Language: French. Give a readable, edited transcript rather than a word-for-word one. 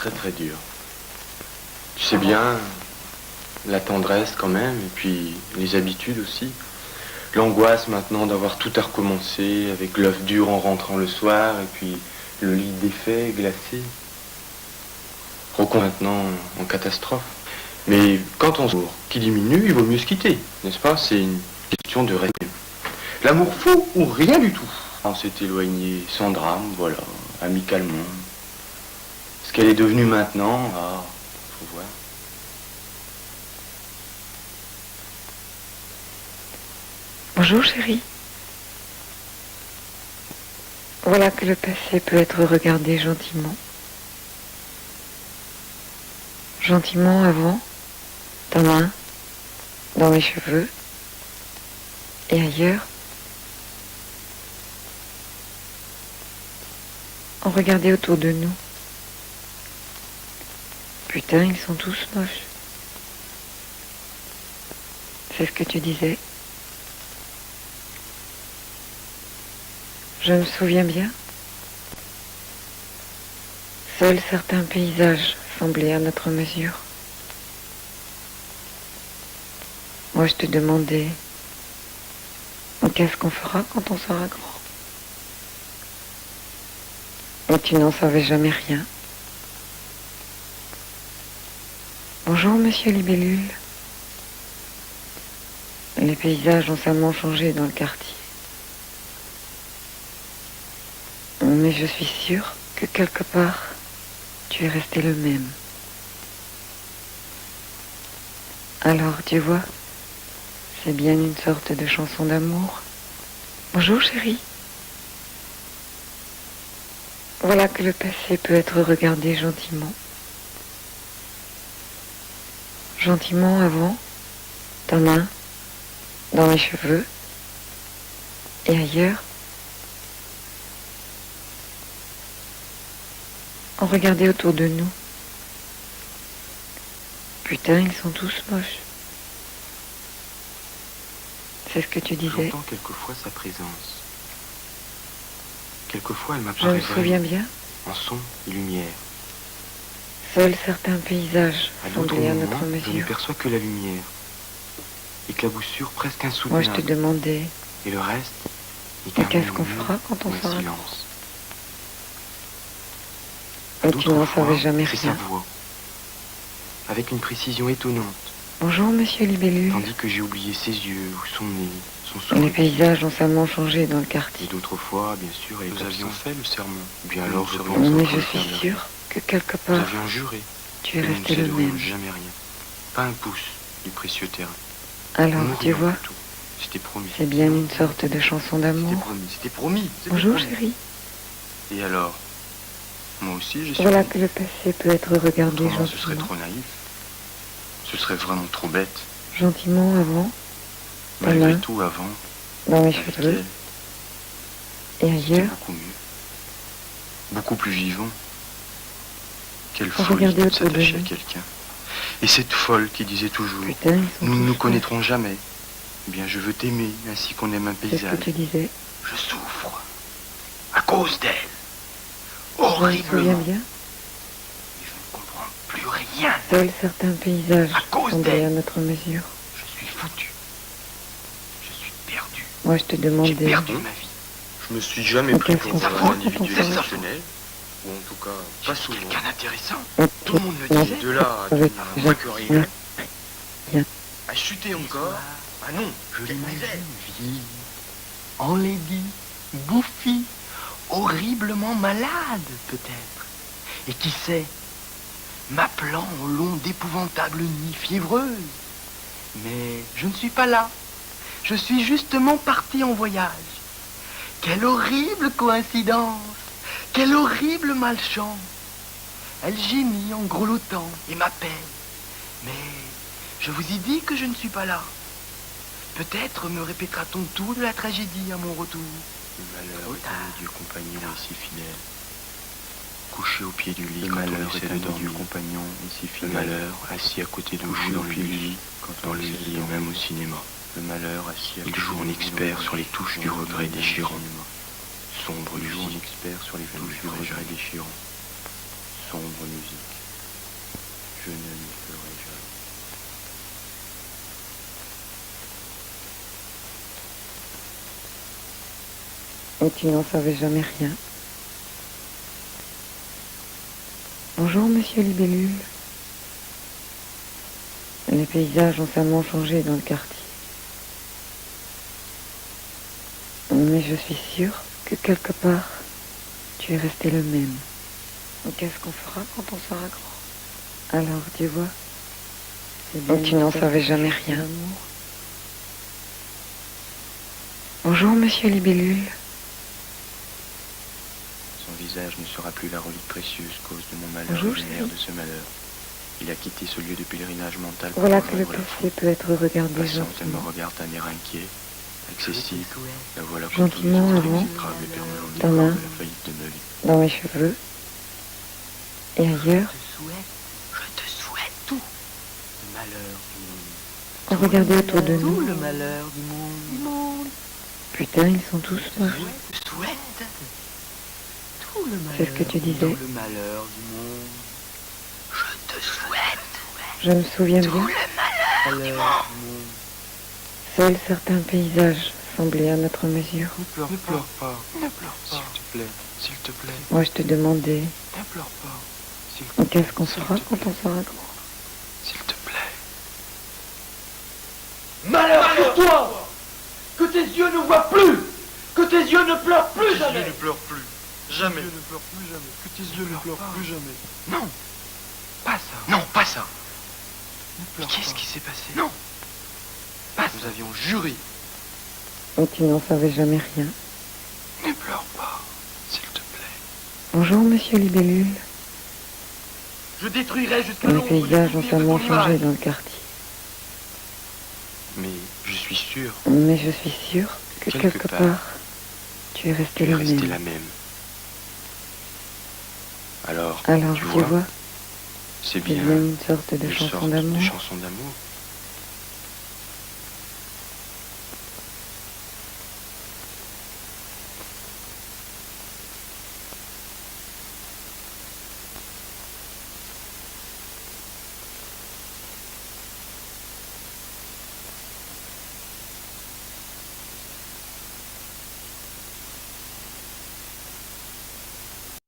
très très dur. Tu sais bien, la tendresse quand même, et puis les habitudes aussi. L'angoisse maintenant d'avoir tout à recommencer, avec l'œuf dur en rentrant le soir, et puis le lit défait, glacé. Recon maintenant en catastrophe. Mais quand on s'ouvre, qui diminue, il vaut mieux se quitter, n'est-ce pas? C'est une question de règle. L'amour fou ou rien du tout. On s'est éloigné sans drame, voilà, amicalement. Ce qu'elle est devenue maintenant, ah, faut voir. Bonjour chérie. Voilà que le passé peut être regardé gentiment. Gentiment avant, ta main, dans mes cheveux et ailleurs. On regardait autour de nous. Putain, ils sont tous moches. C'est ce que tu disais. Je me souviens bien. Seuls certains paysages semblaient à notre mesure. Moi, je te demandais, qu'est-ce qu'on fera quand on sera grand? Et tu n'en savais jamais rien. Bonjour, monsieur Libellule. Les paysages ont seulement changé dans le quartier. Mais je suis sûre que quelque part, tu es resté le même. Alors, tu vois, c'est bien une sorte de chanson d'amour. Bonjour, chérie. Voilà que le passé peut être regardé gentiment. Gentiment avant, ta main, dans mes cheveux et ailleurs. On regardait autour de nous. Putain, ils sont tous moches. C'est ce que tu disais. J'entends quelquefois sa présence. Quelquefois, elle Je m'apparaît me souviens bien. en son et lumière. Seuls certains paysages À d'autres semblaient à moments, notre je ne mesure. perçois que la lumière. Éclaboussure presque Moi, insoutenable. je te demandais, Et le reste, mais qu'est-ce qu'on fera quand on ou un sera grand? silence. Et tu n'en D'autres fois, savais jamais c'est sa rien. voix. Avec une précision étonnante. Bonjour, monsieur Libellule. Tandis que j'ai oublié ses yeux ou son nez, son Les sourire. paysages ont seulement changé dans le Et quartier. d'autres fois, bien sûr, nous avions fait le serment. Ou bien alors, Mais serions je suis sûre que quelque Nous part, avions juré. tu es Et nous ne resté le céderions même. jamais rien. Pas un pouce du précieux terrain. Alors, Nous tu mourrions vois, plutôt. C'était promis. c'est bien une sorte de chanson C'était d'amour. promis. C'était promis. C'était Bonjour, promis. chérie. Et alors, moi aussi, je suis. Voilà que le passé peut être regardé Autrement, ce serait gentiment. trop naïf. Ce serait vraiment trop bête. Gentiment avant, Malgré main. tout, avant, dans mes avec cheveux elle, et c'était ailleurs. beaucoup mieux. Beaucoup plus vivant. Quelle On folie regardait de autour de s'attacher à nous. quelqu'un. Et cette folle qui disait toujours, Putain, ils sont nous ne tous nous moches. connaîtrons jamais. Eh bien, je veux t'aimer ainsi qu'on aime un C'est ce paysage. que tu disais. Je souffre. À cause d'elle. Je me souviens Horriblement. bien. Et je ne comprends plus rien. Seuls certains paysages À cause semblaient d'elle. à notre mesure. Je suis foutu. Je suis perdu. Moi, je te J'ai demandais, perdu ma vie. Je me suis jamais Mais pris qu'est-ce pour qu'on un fera individu quand on sera exceptionnel. Ou en tout cas, pas souvent. Quelqu'un d'intéressant. et Tout le monde me non, disait. De là à avec devenir un vrai curieux. rien. À chuter encore. Ah non, je l'imagine vive, enlaidie, bouffie, horriblement malade peut-être. Et qui sait, m'appelant au long d'épouvantables nuits fiévreuses. Mais je ne suis pas là. Je suis justement parti en voyage. Quelle horrible coïncidence! Quelle horrible malchance! Elle gémit en grelottant et m'appelle. Mais je vous ai dit que je ne suis pas là. Peut-être me répétera-t-on tout de la tragédie à mon retour. Le malheur Trop est tard. un Dieu compagnon et si fidèle. Couché au pied du lit Le quand malheur on essaie est de un dormir. Dieu compagnon et si Le fidèle. malheur assis à côté de Couché vous dans au le pied du lit, lit, quand on le lit et même au cinéma. Le malheur assis à Il côté joue de en vous expert dans le sur les lit, touches dans du le regret lit, déchirant. dans le cinéma. Sombre Il joue en musique, expert sur les touches du fraîcheur. regret déchirant. sombre musique. Je ne m'y ferai jamais. Et tu n'en savais jamais rien. Bonjour, monsieur Libellule. Les paysages ont seulement changé dans le quartier. Mais je suis sûre que quelque part, tu es resté le même. Qu'est-ce qu'on fera quand on sera grand? Alors, tu vois, tu n'en savais jamais rien. Bonjour, monsieur Libellule. Son visage ne sera plus la relique précieuse, cause de mon malheur Bonjour, originaire chérie. de ce malheur. Il a quitté ce lieu de pèlerinage mental pour Voilà que le rejoindre la passé peut être regardé Patiente, elle me gentiment. regarde d'un air inquiet, excessif. La voilà Gentiment avant, ta main. de la faillite de ma vie. Dans mes cheveux. Et ailleurs, Je te souhaite tout. Le malheur du monde. regardez autour de Tout nous. le malheur du monde. Putain, ils sont tous morts. Je te souhaite tout le malheur. C'est ce que tu disais. Tout le malheur du monde. Je te souhaite Je me souviens bien, tout le malheur du monde. seuls certains paysages semblaient à notre mesure. Ne pleure pas, ne pleure pas, s'il te plaît, s'il te plaît, Moi, je te demandais, ne pleure pas, s'il qu'est-ce qu'on fera quand on sera grand? te plaît. Malheur sur toi! Que tes yeux ne voient plus! Que tes yeux ne pleurent plus jamais! pleure plus, jamais. ne pleurent plus jamais. Que tes yeux ne pleurent plus jamais. Non! Pas ça! Non, pas ça. Mais Qu'est-ce qui s'est passé? Non. Pas Nous ça! avions juré. Et tu n'en savais jamais rien. Ne pleure pas, s'il te plaît. Bonjour, monsieur Libellule. Je détruirai jusqu'à Les l'ombre paysages du ont souvenir de seulement ton changé image. dans le quartier. Mais je suis sûr, Mais je suis sûre que quelque part, tu es resté tu es le restée même. la même. Alors, Alors, tu tu vois, vois, c'est c'est bien bien une sorte de une chanson sorte de d'amour. chanson d'amour.